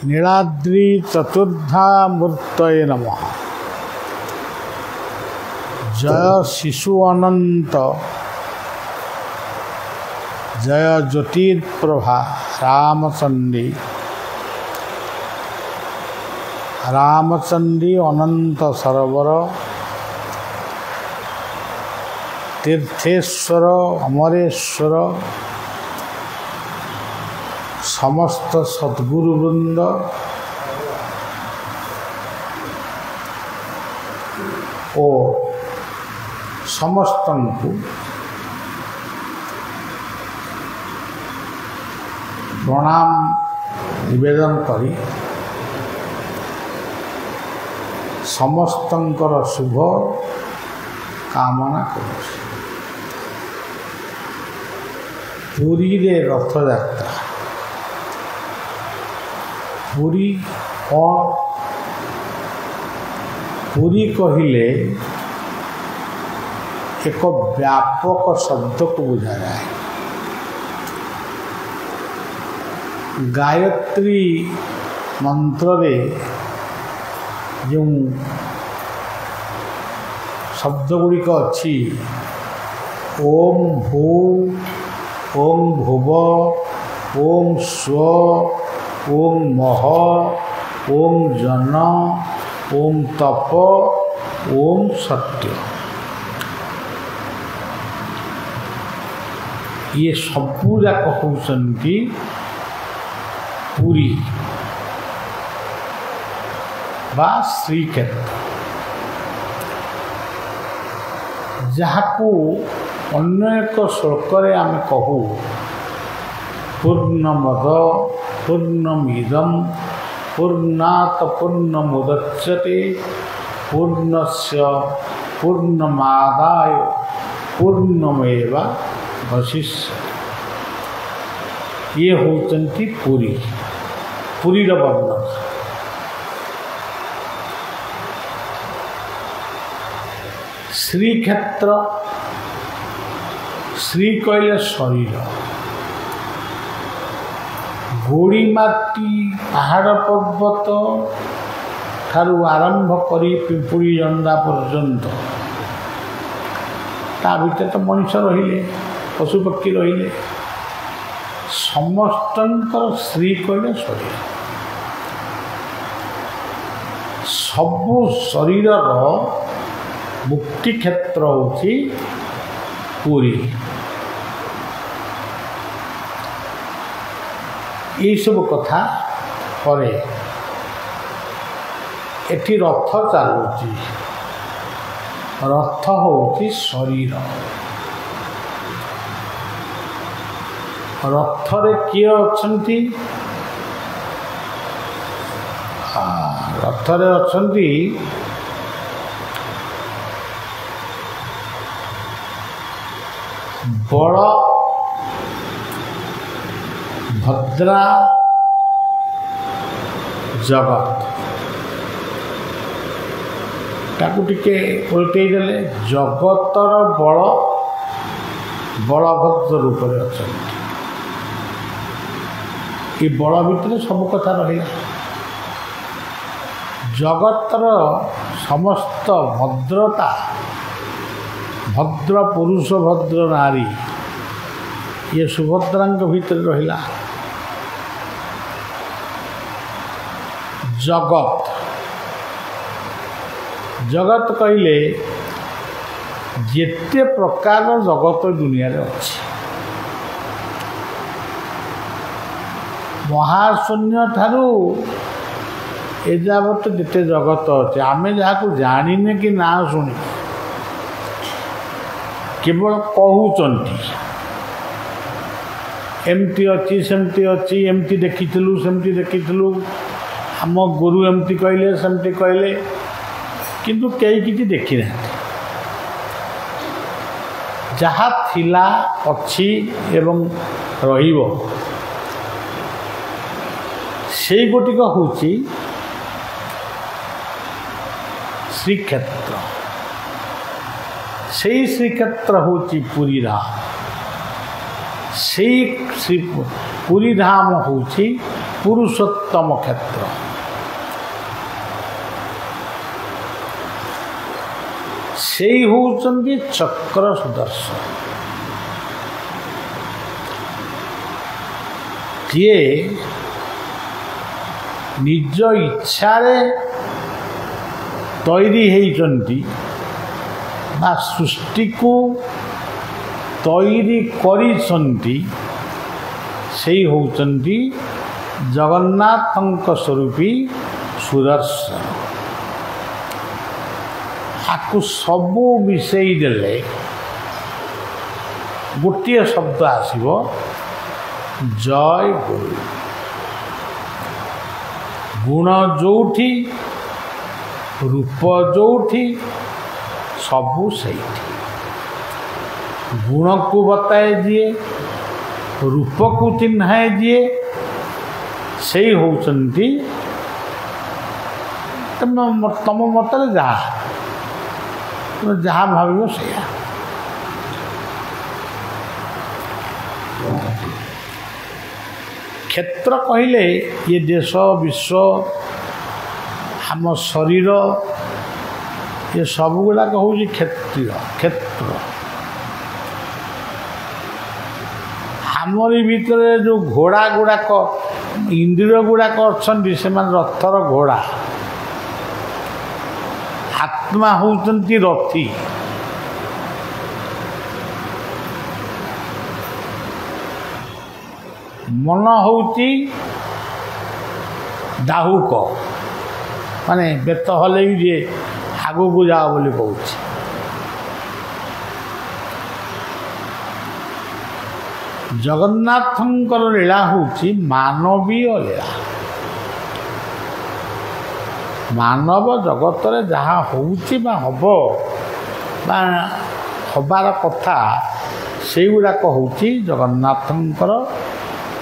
नीलाद्रि चतुर्धा मूर्तये नमः। जय शिशु अनंत जय ज्योतिर्प्रभा रामचंडी रामचंडी अनंत सरोवर तीर्थेश्वर अमरेश्वर समस्त सद्गुरुवृंद और समस्त को प्रणाम निवेदन करी समस्तंकर शुभ कामना करुँ। पुरी रे रथ यात्रा पुरी कौन पुरी कहले एक व्यापक शब्द को बुझा जाए। गायत्री मंत्र रे जो शब्द गुड़िक अच्छी ओम भू ओम भुव ओम स्व ओम मह ओम जन ओम तप ओम सत्य, ये सबू जाक होती पुरी बा श्रीक्षेत्र, जहाकू अन्य एक श्लोक आम कहू पूर्णमद पूर्णमिदं पूर्णात् पूर्णमुदच्यते पूर्णस्य पूर्णमादाय पूर्णमेवावशिष्यते। ये होती पुरी पुरीर वर्णन। श्रीक्षेत्र श्री कहले शरीर, गोड़ी माटी पहाड़ पर्वत ठारू आरंभ करी पिंपुड़ी जंडा पर्यंत ता भीतर तो मनुष्य रहिले पशुपक्षी रहिले समस्तंकर श्री कहले शरीर। सबु शरीर मुक्ति क्षेत्र होची पुरी। ये सब कथा पर एटी रथ चलुची, रथ होची शरीर। रथरे किए अछंती? रथरे अछंती बड़ भद्रा जगत ताकू टिके उल्टे देले जगतर बड़ बलभद्र रूप में अच्छा। ये बड़ भितर सब कथा रहा जगतर समस्त भद्रता भद्र पुरुष भद्र नारी ये सुभद्रा भीतर रहा। जगत जगत कहले जेते प्रकार जगत दुनिया रे अच्छी महाशून्य ठारू एजावत जिते जगत अच्छे आम जहाँ जाने कि ना शुणी केवल कहते एमती अच्छी सेमती अच्छी एमती देखीलु सेमती देखीलु आम गुरु एमती कहले सेमती कहले किंतु कई किसी देखी ना जहाँ थिला अच्छी एवं रहिबो से गोटिक होची श्रीक्षेत्र। से श्रीक्षेत्र होची पुरी धाम। से श्री पुरी धाम होची ପୁରୁଷୋତ୍ତମ କ୍ଷେତ୍ର। ସେଇ ହେଉଛନ୍ତି ଚକ୍ର ସୁଦର୍ଶନ, ଯିଏ ନିଜ ଇଚ୍ଛାରେ ତୈରି ହେଇଛନ୍ତି ବା ସୃଷ୍ଟିକୁ ତୈରି କରିଛନ୍ତି, ସେଇ ହେଉଛନ୍ତି ଜଗନ୍ନାଥଙ୍କ ସ୍ୱରୂପୀ ସୁଦର୍ଶନ। ଆକୁ ସବୁ ମିଶେଇ ଦେଲେ ଗୋଟିଏ ଶବ୍ଦ ଆସିବ, ଜୟ ଗୁରୁ। ଗୁଣ ଯୋଉଠି, ରୂପ ଯୋଉଠି, ସବୁ ସେଇଠି। ଗୁଣକୁ ବତାଏ ଯିଏ, ରୂପକୁ ଚିହ୍ନାଏ ଯିଏ, ସେଇ ହେଉଛନ୍ତି ତମ ମତରେ ଯାହା ତୁମେ ଯାହା ଭାବିବ ସେଇଆ। କ୍ଷେତ୍ର କହିଲେ ଏ ଦେଶ ବିଶ୍ୱ, ଆମ ଶରୀର, ଏ ସବୁଗୁଡ଼ାକ ହେଉଛି କ୍ଷେତ୍ରୀୟ କ୍ଷେତ୍ର। ଆମରି ଭିତରେ ଯେଉଁ ଘୋଡ଼ା ଗୁଡ଼ାକ, ଇନ୍ଦ୍ରିୟ ଗୁଡ଼ାକ ଅଛନ୍ତି, ସେମାନେ ରଥର ଘୋଡ଼ା। ଆତ୍ମା ହେଉଛନ୍ତି ରଥୀ। ମନ ହେଉଛି ଡାହୁକ, ମାନେ ବେତ ହଲେଇ ଯିଏ ଆଗକୁ ଯାଅ ବୋଲି କହୁଛି। ଜଗନ୍ନାଥଙ୍କର ଲୀଳା ହେଉଛି ମାନବୀୟ ଲୀଳା। ମାନବ ଜଗତରେ ଯାହା ହେଉଛି ବା ହେବ ବା ହେବାର କଥା, ସେଇଗୁଡ଼ାକ ହେଉଛି ଜଗନ୍ନାଥଙ୍କର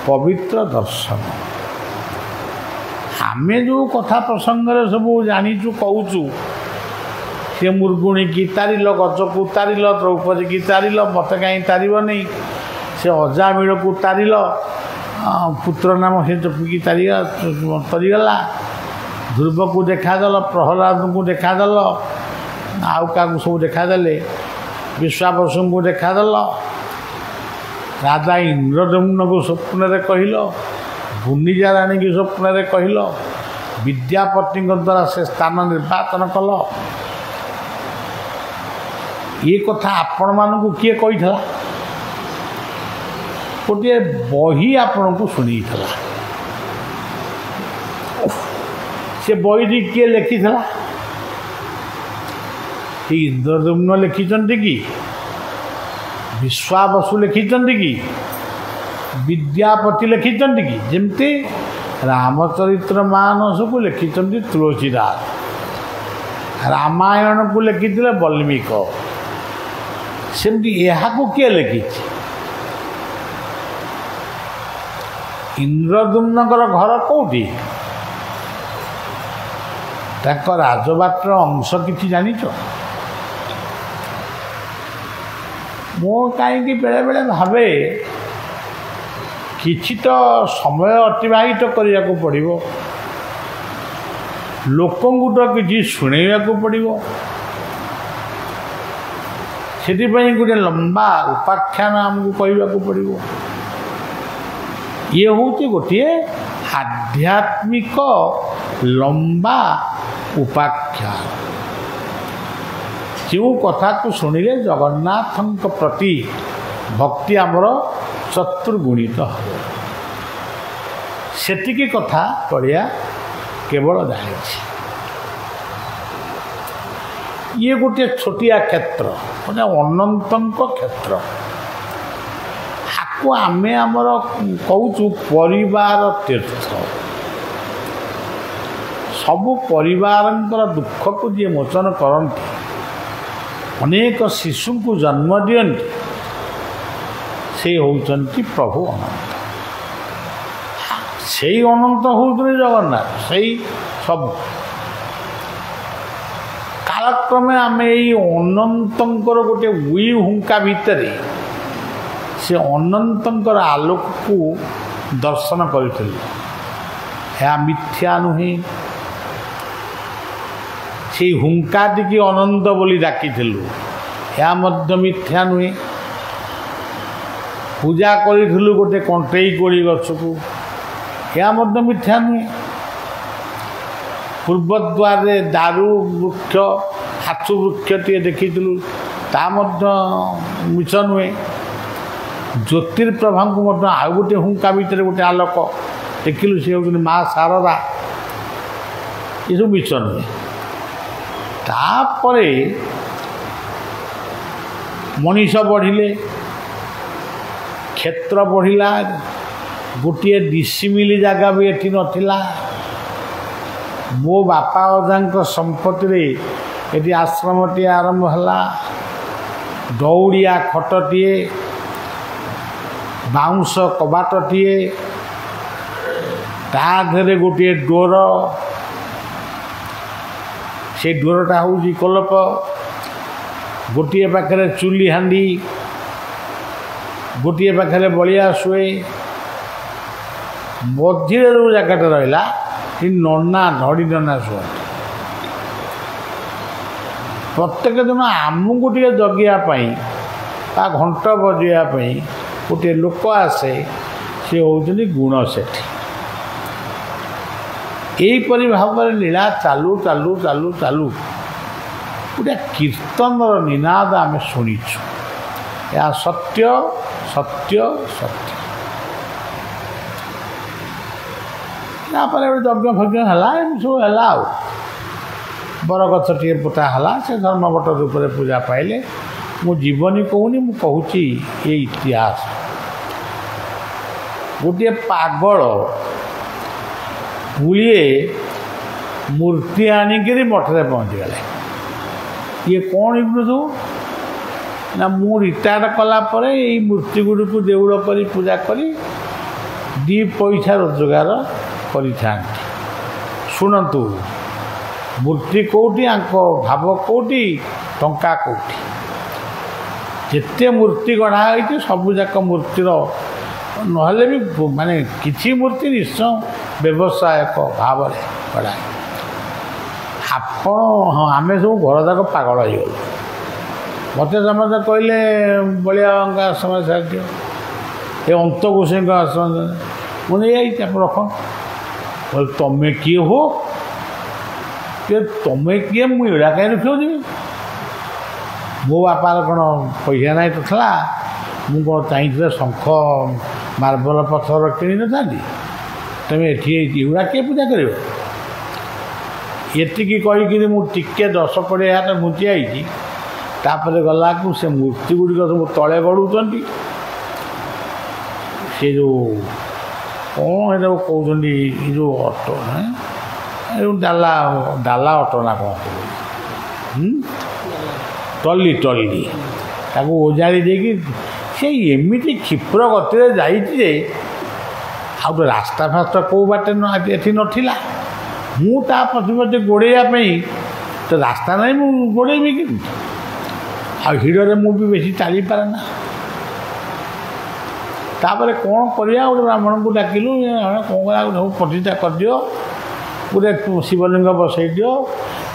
ପବିତ୍ର ଦର୍ଶନ। ଆମେ ଯେଉଁ କଥା ପ୍ରସଙ୍ଗରେ ସବୁ ଜାଣିଛୁ କହୁଛୁ, ସେ ମୃଗୁଣୀକି ତାରିଲ, ଗଜକୁ ତାରିଲ, ଦ୍ରୌପଦୀକି ତାରିଲ, ମୋତେ କାହିଁ ତାରିବନି, ସେ ଅଜାମିଳକୁ ତାରିଲ, ପୁତ୍ର ନାମ ସେ ଜପିକି ତରିଗଲା, ଧ୍ରୁବକୁ ଦେଖାଦେଲ, ପ୍ରହ୍ଲାଦଙ୍କୁ ଦେଖାଦେଲ, ଆଉ କାହାକୁ ସବୁ ଦେଖାଦେଲେ, ବିଶ୍ୱାବସୁଙ୍କୁ ଦେଖାଦେଲ, ରାଜା ଇନ୍ଦ୍ରଦମ୍ନକୁ ସ୍ୱପ୍ନରେ କହିଲ, ଗୁଣ୍ଡିଚା ରାଣୀକି ସ୍ୱପ୍ନରେ କହିଲ, ବିଦ୍ୟାପତିଙ୍କ ଦ୍ୱାରା ସେ ସ୍ଥାନ ନିର୍ବାଚନ କଲ। ଏ କଥା ଆପଣମାନଙ୍କୁ କିଏ କହିଥିଲା? ଗୋଟିଏ ବହି ଆପଣଙ୍କୁ ଶୁଣେଇଥିଲା। ସେ ବହିଟି କିଏ ଲେଖିଥିଲା? ଇନ୍ଦ୍ରଦମ୍ନ ଲେଖିଛନ୍ତି କି? ବିଶ୍ୱାବସୁ ଲେଖିଛନ୍ତି କି? ବିଦ୍ୟାପତି ଲେଖିଛନ୍ତି କି? ଯେମିତି ରାମଚରିତ୍ର ମାନସକୁ ଲେଖିଛନ୍ତି ତୁଳସୀଦାସ, ରାମାୟଣକୁ ଲେଖିଥିଲେ ବଲ୍ମୀକ, ସେମିତି ଏହାକୁ କିଏ ଲେଖିଛି? ଇନ୍ଦ୍ରଦମ୍ନଙ୍କର ଘର କେଉଁଠି? ତାଙ୍କ ରାଜବାଟର ଅଂଶ କିଛି ଜାଣିଛ? ମୁଁ କାହିଁକି ବେଳେବେଳେ ଭାବେ କିଛି ତ ସମୟ ଅତିବାହିତ କରିବାକୁ ପଡ଼ିବ, ଲୋକଙ୍କୁ ତ କିଛି ଶୁଣେଇବାକୁ ପଡ଼ିବ। ସେଥିପାଇଁ ଗୋଟେ ଲମ୍ବା ଉପାଖ୍ୟାନ ଆମକୁ କହିବାକୁ ପଡ଼ିବ। ଇଏ ହେଉଛି ଗୋଟିଏ ଆଧ୍ୟାତ୍ମିକ ଲମ୍ବା ଉପାଖ୍ୟାନ, ଯେଉଁ କଥାକୁ ଶୁଣିଲେ ଜଗନ୍ନାଥଙ୍କ ପ୍ରତି ଭକ୍ତି ଆମର ଚତୁର୍ଗୁଣିତ ହେବ। ସେତିକି କଥା ପଢ଼ିଆ କେବଳ ଜାଣିଛି। ଇଏ ଗୋଟିଏ ଛୋଟିଆ କ୍ଷେତ୍ର, ମାନେ ଅନନ୍ତଙ୍କ କ୍ଷେତ୍ର। ଆକୁ ଆମେ ଆମର କହୁଛୁ ପରିବାର ତୀର୍ଥ। ସବୁ ପରିବାରଙ୍କର ଦୁଃଖକୁ ଯିଏ ମୋଚନ କରନ୍ତି, ଅନେକ ଶିଶୁଙ୍କୁ ଜନ୍ମ ଦିଅନ୍ତି, ସେ ହେଉଛନ୍ତି ପ୍ରଭୁ ଅନନ୍ତ। ସେଇ ଅନନ୍ତ ହେଉଛନ୍ତି ଜଗନ୍ନାଥ। ସେଇ ସବୁ କାଳକ୍ରମେ ଆମେ ଏଇ ଅନନ୍ତଙ୍କର ଗୋଟେ ଉଇ ହୁଙ୍କା ଭିତରେ ସେ ଅନନ୍ତଙ୍କର ଆଲୋକକୁ ଦର୍ଶନ କରିଥିଲୁ। ଏହା ମିଥ୍ୟା ନୁହେଁ। ସେଇ ହୁଙ୍କାଟିକି ଅନନ୍ତ ବୋଲି ଡାକିଥିଲୁ, ଏହା ମଧ୍ୟ ମିଥ୍ୟା ନୁହେଁ। ପୂଜା କରିଥିଲୁ ଗୋଟେ କଣ୍ଟେଇ କୋଳି ଗଛକୁ, ଏହା ମଧ୍ୟ ମିଥ୍ୟା ନୁହେଁ। ପୂର୍ବଦ୍ୱାରରେ ଦାରୁ ବୃକ୍ଷ ଆଛୁ ବୃକ୍ଷଟିଏ ଦେଖିଥିଲୁ, ତା ମଧ୍ୟ ମିଛ ନୁହେଁ। ଜ୍ୟୋତିର୍ପ୍ରଭାଙ୍କୁ ମଧ୍ୟ ଆଉ ଗୋଟେ ହୁଙ୍କା ଭିତରେ ଗୋଟେ ଆଲୋକ ଦେଖିଲୁ, ସେ ହେଉଛନ୍ତି ମା ଶାରଦା, ଏସବୁ ମିଛ ନୁହେଁ। ତାପରେ ମଣିଷ ବଢ଼ିଲେ, କ୍ଷେତ୍ର ବଢ଼ିଲା, ଗୋଟିଏ ଡିସିମିଲି ଜାଗା ବି ଏଠି ନଥିଲା। ମୋ ବାପା ଅଜାଙ୍କ ସମ୍ପତ୍ତିରେ ଏଠି ଆଶ୍ରମଟିଏ ଆରମ୍ଭ ହେଲା। ଦଉଡ଼ିଆ ଖଟଟିଏ, ବାଉଁଶ କବାଟଟିଏ, ତା ଦେହରେ ଗୋଟିଏ ଡୋର, ସେ ଡୋରଟା ହେଉଛି କୋଲପ। ଗୋଟିଏ ପାଖରେ ଚୁଲି ହାଣ୍ଡି, ଗୋଟିଏ ପାଖରେ ବଳିଆ ଶୁଏ। ମଝିରେ ଯେଉଁ ଜାଗାଟା ରହିଲା ସେ ନନା ଧଡ଼ି ନନା ଶୁଅନ୍ତି। ପ୍ରତ୍ୟେକ ଦିନ ଆମକୁ ଟିକେ ଜଗିବା ପାଇଁ ବା ଘଣ୍ଟ ବଜାଇବା ପାଇଁ ଗୋଟିଏ ଲୋକ ଆସେ, ସେ ହେଉଛନ୍ତି ଗୁଣ ସେଠି। ଏହିପରି ଭାବରେ ଲୀଳା ଚାଲୁ ଚାଲୁ ଚାଲୁ ଚାଲୁ ଗୋଟେ କୀର୍ତ୍ତନର ନିନାଦ ଆମେ ଶୁଣିଛୁ। ଏହା ସତ୍ୟ ସତ୍ୟ ସତ୍ୟ। ତାପରେ ଗୋଟେ ଯଜ୍ଞ ଫଜ୍ଞ ହେଲା, ଏମିତି ସବୁ ହେଲା। ଆଉ ବରଗଛଟିଏ ପୋତା ହେଲା, ସେ ଧର୍ମବଟ ରୂପରେ ପୂଜା ପାଇଲେ। ମୁଁ ଜୀବନୀ କହୁନି, ମୁଁ କହୁଛି ଏ ଇତିହାସ। ଗୋଟିଏ ପାଗଳ ପୁଳିଏ ମୂର୍ତ୍ତି ଆଣିକିରି ମଠରେ ପହଞ୍ଚିଗଲେ। ଇଏ କ'ଣ ଇବୁଛୁ ନା, ମୁଁ ରିଟାୟାର୍ଡ କଲା ପରେ ଏଇ ମୂର୍ତ୍ତି ଗୁଡ଼ିକୁ ଦେଉଳ କରି ପୂଜା କରି ଦୁଇ ପଇସା ରୋଜଗାର କରିଥାନ୍ତି। ଶୁଣନ୍ତୁ, ମୂର୍ତ୍ତି କେଉଁଠି, ଆଙ୍କ ଭାବ କେଉଁଠି, ଟଙ୍କା କେଉଁଠି। ଯେତେ ମୂର୍ତ୍ତି ଗଢ଼ା ହୋଇଛି ସବୁଯାକ ମୂର୍ତ୍ତିର ନହେଲେ ବି ମାନେ କିଛି ମୂର୍ତ୍ତି ନିଶ୍ଚୟ ବ୍ୟବସାୟକ ଭାବରେ ଗଢ଼ା। ଆପଣ ହଁ, ଆମେ ସବୁ ଘରଯାକ ପାଗଳ ହେଇଗଲୁ। ମୋତେ ସମସ୍ତେ କହିଲେ ବଳିଆବାଙ୍କ ଆଶ୍ରମ ସାହାଯ୍ୟ, ଏ ଅନ୍ତ ଗୋଷେଇଙ୍କ ଆଶ୍ରମ। ମୁଁ ନେଇଯାଇଛି, ଆପଣ ରଖନ୍ତୁ। କହିଲେ ତମେ କିଏ ହୋ? ତମେ କିଏ? ମୁଁ ଏଇଟା କାହିଁ ରଖିବାକୁ? ମୋ ବାପାର କ'ଣ ପଇସା ନାହିଁ ତ ଥିଲା? ମୁଁ କ'ଣ ଚାହିଁଥିଲେ ଶଙ୍ଖ ମାର୍ବଲ ପଥର କିଣିନଥାନ୍ତି? ତମେ ଏଠି ଏଗୁଡ଼ା କିଏ ପୂଜା କରିବ? ଏତିକି କହିକିରି ମୁଁ ଟିକେ 10-20 ହାତ ଘୁଞ୍ଚି ଆଇଛି। ତାପରେ ଗଲାକୁ ସେ ମୂର୍ତ୍ତି ଗୁଡ଼ିକ ସବୁ ତଳେ ଗଡ଼ୁଛନ୍ତି। ସେ ଯେଉଁ କ'ଣ ଏଟାକୁ କହୁଛନ୍ତି, ଏ ଯେଉଁ ଅଟୋ, ଏ ଯେଉଁ ଡାଲା ଅଟୋ ନା କ'ଣ କହୁଛନ୍ତି, ଟଲି ତାକୁ ଓଜାଡ଼ି ଦେଇକି ସେ ଏମିତି କ୍ଷିପ୍ର ଗତିରେ ଯାଇଛି ଯେ ଆଉ ଗୋଟେ ରାସ୍ତା ଫାସ୍ତା କେଉଁ ବାଟେ ଏଠି ନଥିଲା। ମୁଁ ତା ପଛେ ଗୋଡ଼େଇବା ପାଇଁ ତ ରାସ୍ତା ନାହିଁ, ମୁଁ ଗୋଡ଼େଇବି କେମିତି? ଆଉ ହିଡ଼ରେ ମୁଁ ବି ବେଶୀ ଚାଲିପାରେ ନା। ତାପରେ କ'ଣ କରିବା, ଗୋଟେ ବ୍ରାହ୍ମଣଙ୍କୁ ଡାକିଲୁ। କ'ଣ କରିବା, ସବୁ ପ୍ରତିଷ୍ଠା କରିଦିଅ, ଗୋଟେ ଶିବଲିଙ୍ଗ ବସେଇ ଦିଅ,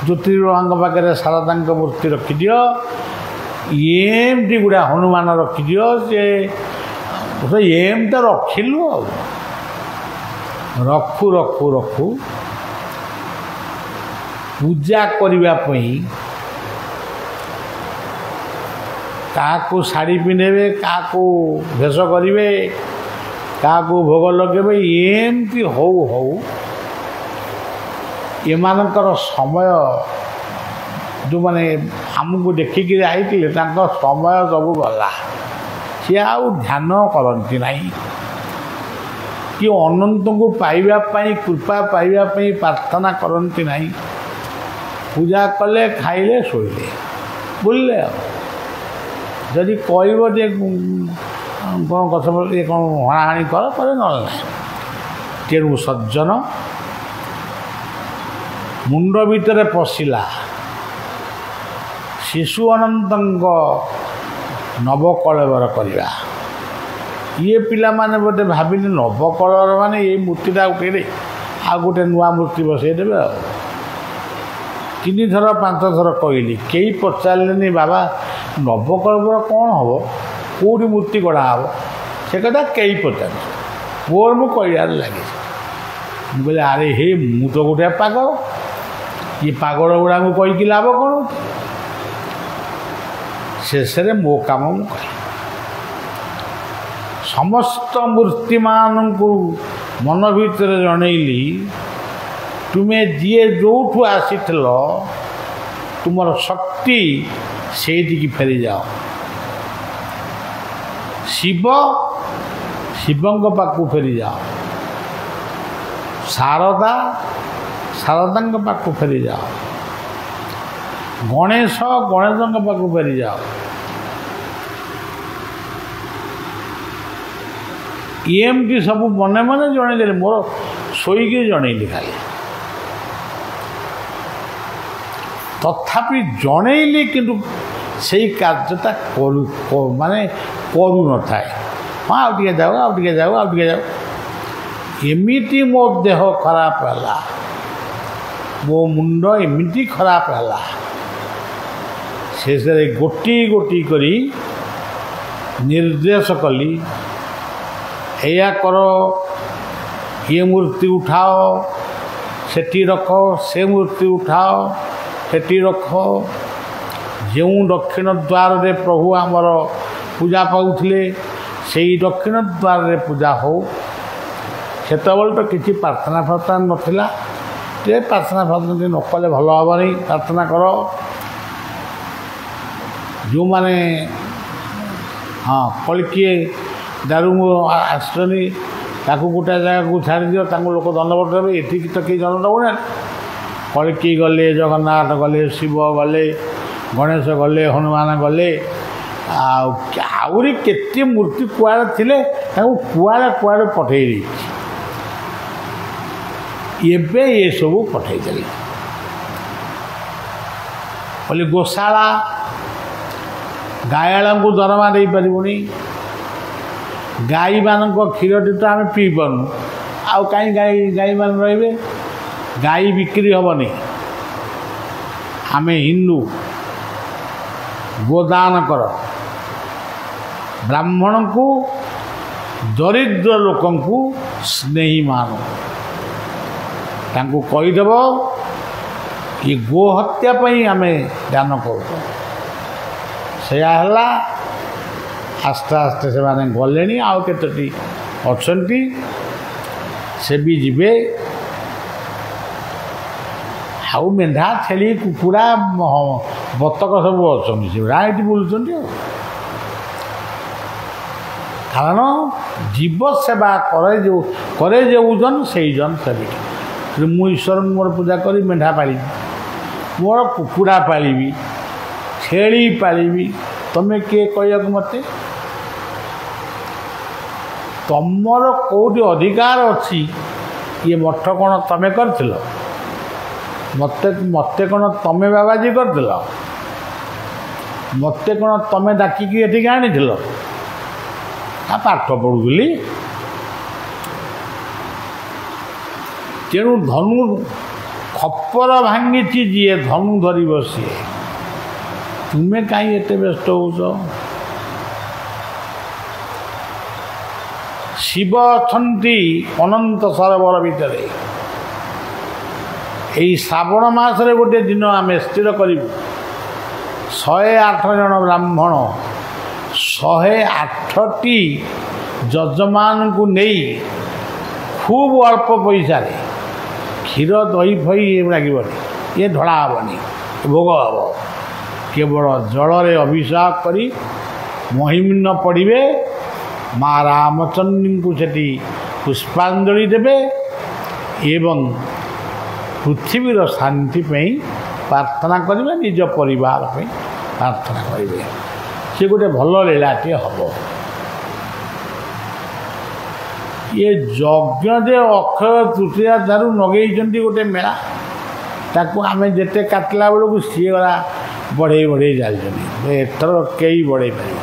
ଜ୍ୟୋତିର୍ବାଙ୍କ ପାଖରେ ଶାରଦାଙ୍କ ମୂର୍ତ୍ତି ରଖିଦିଅ, ଏମିତି ଗୁଡ଼ା ହନୁମାନ ରଖିଦିଅ। ସେ ଏମିତି ରଖିଲୁ। ଆଉ ରଖୁ ରଖୁ ରଖୁ ପୂଜା କରିବା ପାଇଁ କାହାକୁ ଶାଢ଼ୀ ପିନ୍ଧେଇବେ, କାହାକୁ ଭେଷ କରିବେ, କାହାକୁ ଭୋଗ ଲଗେଇବେ। ଏମିତି ହଉ ହଉ ଏମାନଙ୍କର ସମୟ, ଯେଉଁମାନେ ଆମକୁ ଦେଖିକିରି ଆଇଥିଲେ ତାଙ୍କ ସମୟ ସବୁ ଗଲା। ସିଏ ଆଉ ଧ୍ୟାନ କରନ୍ତି ନାହିଁ କି ଅନନ୍ତଙ୍କୁ ପାଇବା ପାଇଁ, କୃପା ପାଇବା ପାଇଁ ପ୍ରାର୍ଥନା କରନ୍ତି ନାହିଁ। ପୂଜା କଲେ, ଖାଇଲେ, ଶୋଇଲେ, ବୁଲିଲେ। ଆଉ ଯଦି କହିବ ଯେ କ'ଣ ଗଛ ଇଏ କ'ଣ ହଣାହାଣି କର, ନହେଲେ ନାହିଁ। ତେଣୁ ସଜ୍ଜନ ମୁଣ୍ଡ ଭିତରେ ପଶିଲା ଶିଶୁ ଅନନ୍ତଙ୍କ ନବକଳେବର କରିବା। ଇଏ ପିଲାମାନେ ବୋଧେ ଭାବିଲେ ନବକଳେବର ମାନେ ଏଇ ମୂର୍ତ୍ତିଟା ଉଠେଇଲେ ଆଉ ଗୋଟେ ନୂଆ ମୂର୍ତ୍ତି ବସେଇଦେବେ। ଆଉ 3 ଥର 5 ଥର କହିଲି, କେହି ପଚାରିଲେନି ବାବା ନବକଳେବର କ'ଣ ହେବ, କେଉଁଠି ମୂର୍ତ୍ତି ଗଢ଼ା ହେବ, ସେ କଥା କେହି ପଚାରୁନି। ମୋର ମୁଁ କହିବାରେ ଲାଗିଛି। ମୁଁ କହିଲି ଆରେ ହେ ମୁଁ ତ ଗୋଟେ ପାଗଳ, ଇଏ ପାଗଳ ଗୁଡ଼ାକୁ କହିକି ଲାଭ କ'ଣ? ଶେଷରେ ମୋ କାମ ମୁଁ କଲି। ସମସ୍ତ ମୂର୍ତ୍ତିମାନଙ୍କୁ ମନ ଭିତରେ ଜଣେଇଲି, ତୁମେ ଯିଏ ଯେଉଁଠୁ ଆସିଥିଲ ତୁମର ଶକ୍ତି ସେଇଠିକି ଫେରିଯାଅ। ଶିବ ଶିବଙ୍କ ପାଖକୁ ଫେରିଯାଅ, ଶାରଦା ଶାରଦାଙ୍କ ପାଖକୁ ଫେରିଯାଅ, ଗଣେଶ ଗଣେଶଙ୍କ ପାଖକୁ ଫେରିଯାଅ। ଏମିତି ସବୁ ମନେ ମନେ ଜଣେଇଦେଲି, ମୋର ଶୋଇକି ଜଣେଇଲି ଖାଲି। ତଥାପି ଜଣେଇଲି କିନ୍ତୁ ସେଇ କାର୍ଯ୍ୟଟା ମାନେ କରୁନଥାଏ। ହଁ ଆଉ ଟିକେ ଯାଉ, ଆଉ ଟିକେ ଯାଉ, ଆଉ ଟିକେ ଯାଉ। ଏମିତି ମୋ ଦେହ ଖରାପ ହେଲା, ମୋ ମୁଣ୍ଡ ଏମିତି ଖରାପ ହେଲା, ଶେଷରେ ଗୋଟି ଗୋଟି କରି ନିର୍ଦ୍ଦେଶ କଲି, ଏଇଆ କର, ଇଏ ମୂର୍ତ୍ତି ଉଠାଅ, ସେଠି ରଖ, ସେ ମୂର୍ତ୍ତି ଉଠାଅ, ସେଠି ରଖ। ଯେଉଁ ଦକ୍ଷିଣ ଦ୍ୱାରରେ ପ୍ରଭୁ ଆମର ପୂଜା ପାଉଥିଲେ ସେଇ ଦକ୍ଷିଣ ଦ୍ୱାରରେ ପୂଜା ହଉ। ସେତେବେଳେ ତ କିଛି ପ୍ରାର୍ଥନା ଫାର୍ଥନା ନଥିଲା, ଯେ ପ୍ରାର୍ଥନା ଫାର୍ଥନା ନ କଲେ ଭଲ ହେବନି, ପ୍ରାର୍ଥନା କର। ଯେଉଁମାନେ କଳିକିଏ ଦାରୁ ଆସିଛନ୍ତି ତାକୁ ଗୋଟେ ଜାଗାକୁ ଛାଡ଼ିଦିଅ, ତାଙ୍କୁ ଲୋକ ଦଣ୍ଡବତ ଦେବେ। ଏଠିକି ତ କେହି ଦଣ୍ଡ ଦେଉନାହାନ୍ତି। କଳିକି ଗଲେ, ଜଗନ୍ନାଥ ଗଲେ, ଶିବ ଗଲେ, ଗଣେଶ ଗଲେ, ହନୁମାନ ଗଲେ, ଆଉ ଆହୁରି କେତେ ମୂର୍ତ୍ତି କୁଆଡ଼େ ଥିଲେ ତାଙ୍କୁ କୁଆଡ଼େ କୁଆଡ଼େ ପଠେଇ ଦେଇଛି। ଏବେ ଏସବୁ ପଠେଇଦେଲି। କହିଲି ଗୋଶାଳା ଗାଈଆଳଙ୍କୁ ଦରମା ଦେଇପାରିବୁନି, ଗାଈମାନଙ୍କ କ୍ଷୀରଟି ତ ଆମେ ପିଇପାରୁନୁ, ଆଉ କାହିଁ ଗାଈମାନେ ରହିବେ? ଗାଈ ବିକ୍ରି ହେବନି। ଆମେ ହିନ୍ଦୁ, ଗୋଦାନ କର। ବ୍ରାହ୍ମଣଙ୍କୁ, ଦରିଦ୍ର ଲୋକଙ୍କୁ ସ୍ନେହୀ ମାନ। ତାଙ୍କୁ କହିଦେବ ଏ ଗୋ ହତ୍ୟା ପାଇଁ ଆମେ ଦାନ କରୁଛୁ। ସେୟା ହେଲା। ଆସ୍ତେ ଆସ୍ତେ ସେମାନେ ଗଲେଣି, ଆଉ କେତୋଟି ଅଛନ୍ତି, ସେ ବି ଯିବେ। ଆଉ ମେଣ୍ଢା, ଛେଳି, କୁକୁଡ଼ା, ବତକ ସବୁ ଅଛନ୍ତି, ସେଗୁଡ଼ା ଏଠି ବୁଲୁଛନ୍ତି। ଆଉ କାରଣ ଜୀବ ସେବା କରେ ଯେଉଁଜନ ସେଇଜନ ସେବିକା। ମୁଁ ଈଶ୍ୱରଙ୍କୁ ମୋର ପୂଜା କରି ମେଣ୍ଢା ପାଳିବି, ମୋର କୁକୁଡ଼ା ପାଳିବି, ଛେଳି ପାଳିବି, ତମେ କିଏ କହିବାକୁ ମୋତେ? ତମର କେଉଁଠି ଅଧିକାର ଅଛି? ଇଏ ମଠ କ'ଣ ତମେ କରିଥିଲ? ମୋତେ କ'ଣ ତମେ ବାବାଜୀ କରିଥିଲ? ମୋତେ କ'ଣ ତମେ ଡାକିକି ଏଠିକି ଆଣିଥିଲ? ପାଠ ପଢ଼ୁଥିଲି। ତେଣୁ ଧନୁ ଖପର ଭାଙ୍ଗିଛି ଯିଏ, ଧନୁ ଧରିବ ସିଏ। ତୁମେ କାହିଁ ଏତେ ବ୍ୟସ୍ତ ହେଉଛ? ଶିବ ଅଛନ୍ତି ଅନନ୍ତ ସରୋବର ଭିତରେ। ଏହି ଶ୍ରାବଣ ମାସରେ ଗୋଟିଏ ଦିନ ଆମେ ସ୍ଥିର କରିବୁ, 108 ଜଣ ବ୍ରାହ୍ମଣ, 108ଟି ଯଜମାନଙ୍କୁ ନେଇ ଖୁବ୍ ଅଳ୍ପ ପଇସାରେ, କ୍ଷୀର ଦହି ଫହି ଲାଗିବନି, ଇଏ ଢଳା ହେବନି, ଭୋଗ ହେବ। କେବଳ ଜଳରେ ଅଭିଷେକ କରି ମହିମନ ପଡ଼ିବେ, ମା ରାମଚନ୍ଦ୍ରଙ୍କୁ ସେଠି ପୁଷ୍ପାଞ୍ଜଳି ଦେବେ ଏବଂ ପୃଥିବୀର ଶାନ୍ତି ପାଇଁ ପ୍ରାର୍ଥନା କରିବେ, ନିଜ ପରିବାର ପାଇଁ ପ୍ରାର୍ଥନା କରିବେ। ସେ ଗୋଟେ ଭଲ ଲୀଳାଟିଏ ହେବ। ଇଏ ଯଜ୍ଞ ଯେ ଅକ୍ଷୟ ତୃତୀୟା ଠାରୁ ଲଗେଇଛନ୍ତି ଗୋଟେ ମେଳା, ତାକୁ ଆମେ ଯେତେ କାଟିଲା ବେଳକୁ ସିଏ ଗଲା ବଢ଼େଇ ବଢ଼େଇ ଚାଲିଛନ୍ତି। ଏଥର କେହି ବଢ଼େଇ ପାରିବ।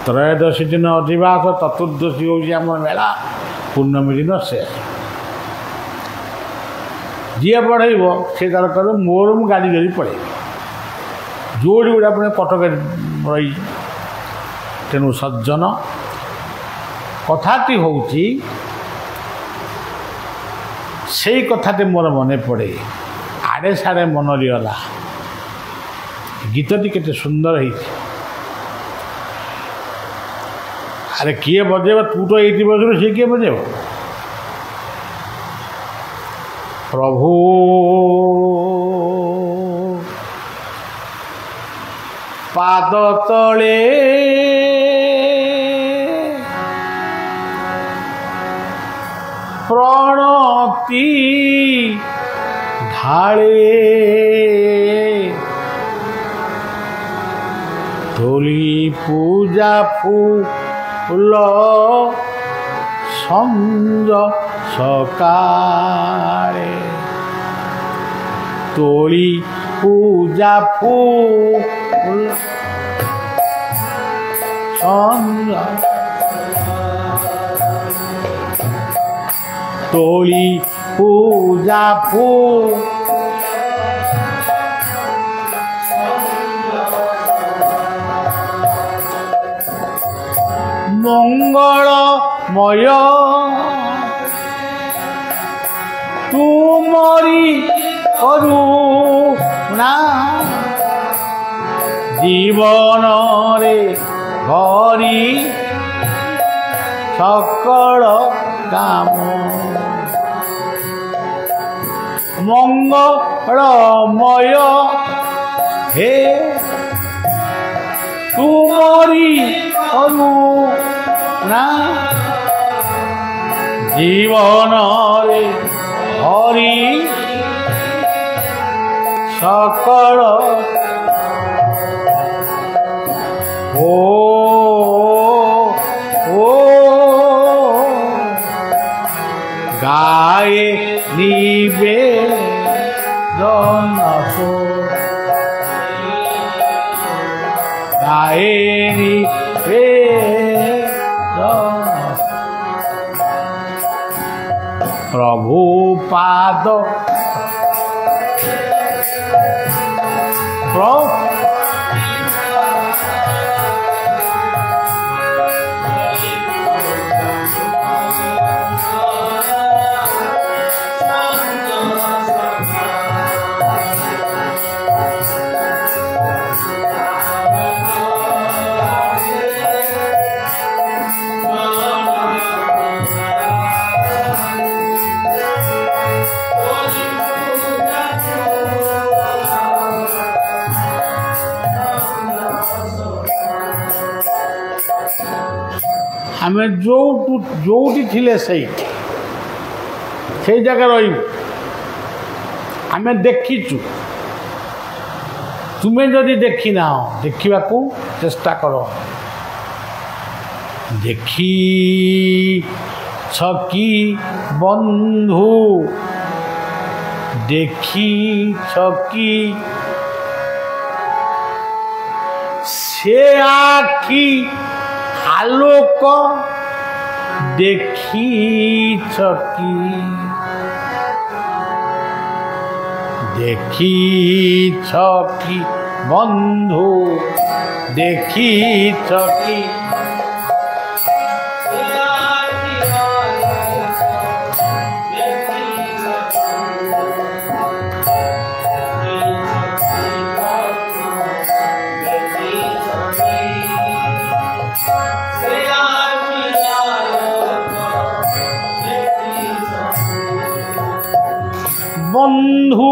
ତ୍ରୟୋଦଶୀ ଦିନ ଅଧିବାସ, ଚତୁର୍ଦ୍ଦଶୀ ହେଉଛି ଆମର ମେଳା, ପୂର୍ଣ୍ଣମୀ ଦିନ ଶେଷ। जी पढ़ेब सी तार कह मोर मु गाड़ी धरी पड़े जोड़ी गुड़ा अपने कटक रही तेणु सज्जन कथाटी हूँ से कथाटी मोर मन पड़े आड़े साड़े मन गला गीतटी केते सुंदर है। अरे किए बजेब तू तो ये बजू सी किए बजेब प्रभु पाद तले प्रणति ढाले तोली पूजा फूल संज सकाळे तोली पूजा फूल संज तोली पूजा फूल मंगलमय तुमरी करुणा जीवन रे भरी सकल काम मंगलमय हे तुमरी करुणा जीवन रे हरि सकल गाए निवेदन गाए निवेदन प्रभु पाद आम जो थिले से जगह रही आम देखीचु तुम्हें जदि देखी ना देखा चेष्टा कर देखी छकी बंधु देखी छकी से आखी आलोक देखी छकी देखी छकी बंधु देखी छकी बंधु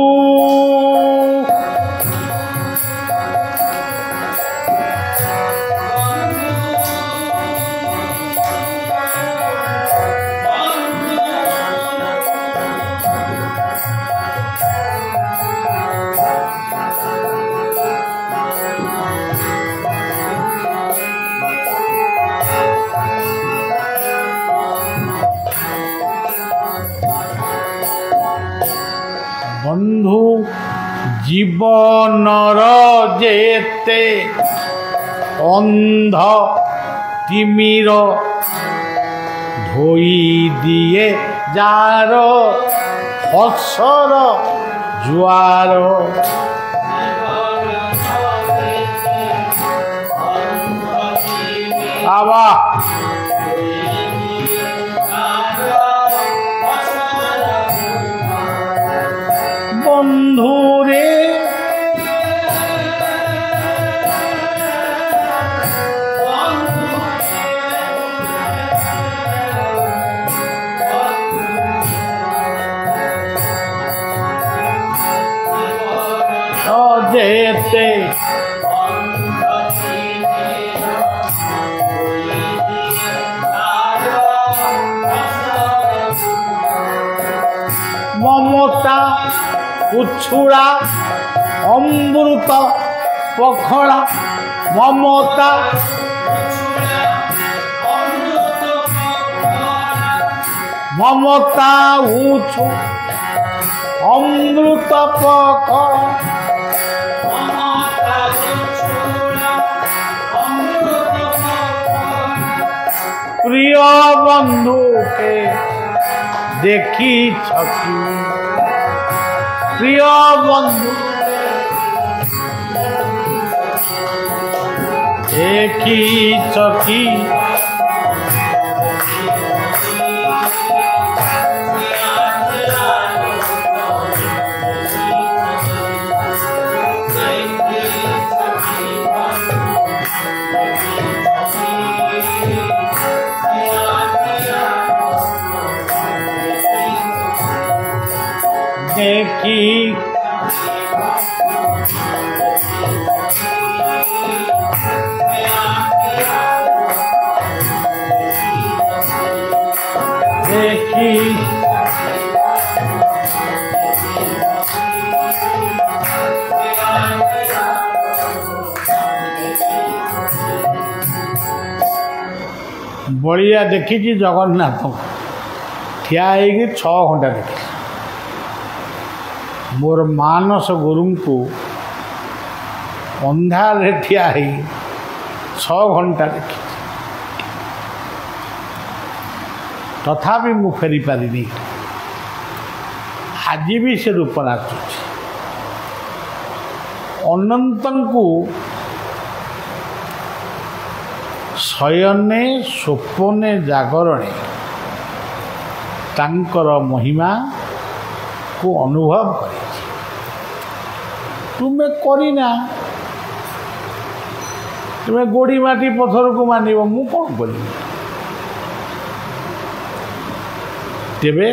बंधु जीवनर जेते अंध तिमिर धोई दिए जार ହସର ଜୁଆର ଆବା বন্ধুরে যেতে মমতা উচ্ছুড়া অমৃত পখড়া মমতা মমতা উচ্ছু অমৃত পখড়া প্রিয় বন্ধুকে দেখিছ কি প্রিয় বন্ধু দেখিছ কি দেখি দেখি ବଳିଆ ଦେଖିଛି ଜଗନ୍ନାଥ ଠିଆ ହେଇକି 6 ଘଣ୍ଟା ଦେଖିଛି। ମୋର ମାନସ ଗୁରୁଙ୍କୁ ଅନ୍ଧାରରେ ଠିଆ ହେଇ 6 ଘଣ୍ଟା ଦେଖିଛି। ତଥାପି ମୁଁ ଫେରିପାରିନି। ଆଜି ବି ସେ ରୂପ ନାଚୁଛି। ଅନନ୍ତଙ୍କୁ ଶୟନେ ସ୍ୱପ୍ନେ ଜାଗରଣେ ତାଙ୍କର ମହିମାକୁ ଅନୁଭବ କରିଛି। ତୁମେ କରିନା, ତୁମେ ଗୋଡ଼ି ମାଟି ପଥରକୁ ମାନିବ, ମୁଁ କ'ଣ କରିବି? ତେବେ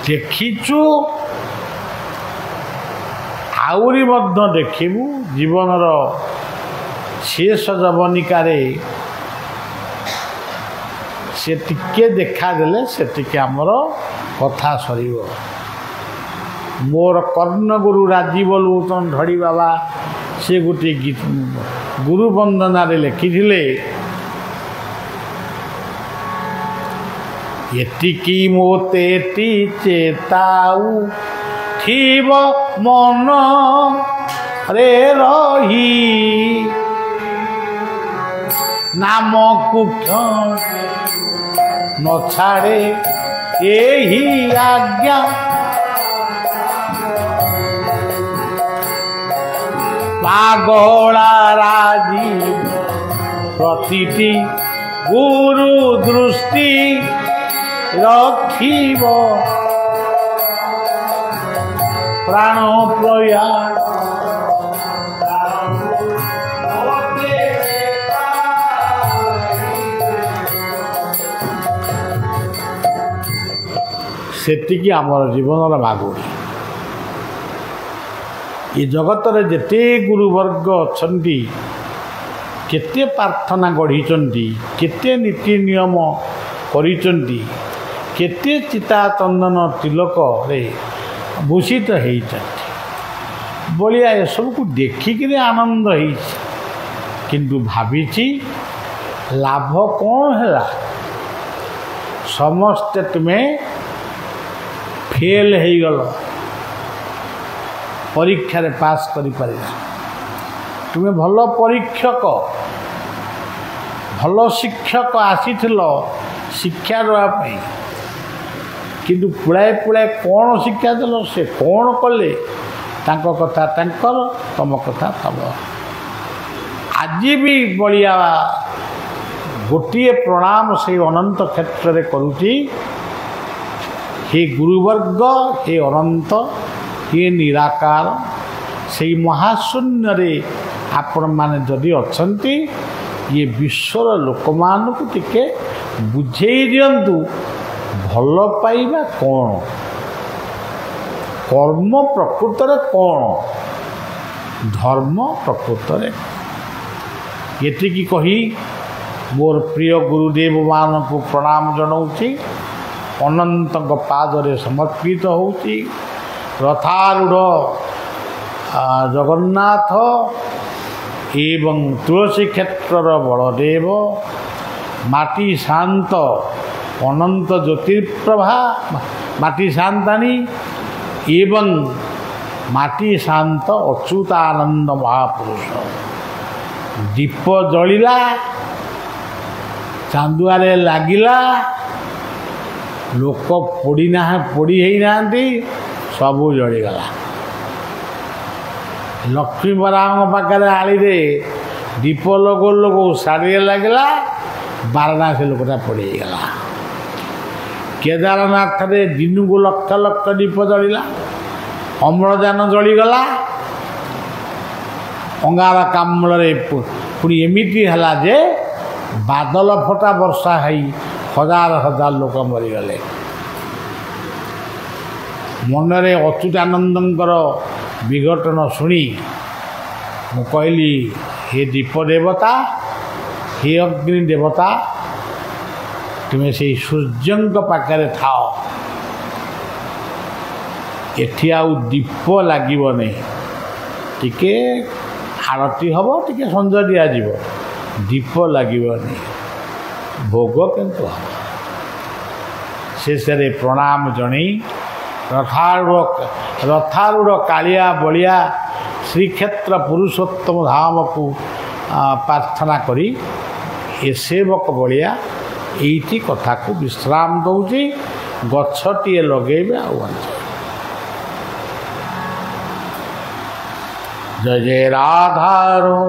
ଦେଖିଛୁ, ଆହୁରି ମଧ୍ୟ ଦେଖିବୁ। ଜୀବନର ଶେଷ ଜବନିକାରେ ସେ ଟିକେ ଦେଖାଦେଲେ ସେତିକି ଆମର କଥା ସରିବ। ମୋର କର୍ଣ୍ଣଗୁରୁ ରାଜୀବ ଲୋଚନ ଧଡ଼ି ବାବା ସେ ଗୋଟିଏ ଗୀତ ଗୁରୁ ବନ୍ଦନାରେ ଲେଖିଥିଲେ, ଏତିକି ମୋତେ ଚେତାଉ ଥିବ ମନରେ ରହି ନାମକୁ ନ ଛାଡ଼େ ଏହି ଆଜ୍ଞା ପାଗଳା ରାଜୀବ ପ୍ରତିଟି ଗୁରୁ ଦୃଷ୍ଟି ରଖିବ ପ୍ରାଣ ପ୍ରୟାସ ସେତିକି ଆମର ଜୀବନର ମାଗୁଣି। ଏ ଜଗତରେ ଯେତେ ଗୁରୁବର୍ଗ ଅଛନ୍ତି, କେତେ ପ୍ରାର୍ଥନା ଗଢ଼ିଛନ୍ତି, କେତେ ନୀତି ନିୟମ କରିଛନ୍ତି, କେତେ ଚିତା ଚନ୍ଦନ ତିଲକରେ ଭୂଷିତ ହେଇଛନ୍ତି। ବଳିଆ ଏସବୁକୁ ଦେଖିକିରି ଆନନ୍ଦ ହେଇଛି, କିନ୍ତୁ ଭାବିଛି ଲାଭ କ'ଣ ହେଲା? ସମସ୍ତେ ତୁମେ ଫେଲ୍ ହେଇଗଲ, ପରୀକ୍ଷାରେ ପାସ୍ କରିପାରିଲ। ତୁମେ ଭଲ ପରୀକ୍ଷକ, ଭଲ ଶିକ୍ଷକ ଆସିଥିଲ ଶିକ୍ଷା ଦେବା ପାଇଁ, କିନ୍ତୁ ପୁଳାଏ ପୁଳାଏ କ'ଣ ଶିକ୍ଷା ଦେଲ, ସେ କ'ଣ କଲେ, ତାଙ୍କ କଥା ତାଙ୍କର, ତମ କଥା ତମ। ଆଜି ବି ବଳିଆ ଗୋଟିଏ ପ୍ରଣାମ ସେଇ ଅନନ୍ତ କ୍ଷେତ୍ରରେ କରୁଛି। हे गुरुवर्ग, हे अनंत, हे निराकार, से महाशून्य रे आपण माने जदि अछंती ये विश्वर लोक मानक टिके बुझेई दियंतु भल पाइबा कौन, कर्म प्रकृत रे कौन, धर्म प्रकृत रे। एतिकी कही मोर प्रिय गुरुदेव मानक प्रणाम जनाऊँगी। अनंत पादरे समर्पित होउची। रथारूढ़ जगन्नाथ एवं तुलसी क्षेत्रर बलदेव, माटी शांत अनंत ज्योतिर्प्रभा माटी शांतानी एवं माटी शांत अच्युतानंद महापुरुष। दीप जलिला, चांदुआरे लागिला, लोक पोड़ी ना सबू जलीगला। लक्ष्मी बराम पाखे आली रे दीप लगो लगो साड़ी लगे बारना से लोकटा पड़गला। केदारनाथ रे दिन को लक्ष लक्ष दीप जलिला, अम्लजान जलीगला। अंगार कामल पुणी एमती है जे बादल फटा वर्षा है, हजार हजार लोक मरीगले। मनरे अच्युतानंदंकर विघटन शुणी मु कहली, हे दीप देवता, हे अग्नि देवता, तुम्हें से सूर्यंक पाखे थाओ, एठी आउ दीप लगे टिके आरती हम टिके संजय दिज्व, दीप लगे भोग किंतु हम। शेष प्रणाम जनी रथारूढ़ कालिया बलिया श्रीक्षेत्र पुरुषोत्तम धाम को प्रार्थना करी ए सेवक बलिया एठी कथा को विश्राम दौची। गछटिए लगेबे आ जय जय राधारो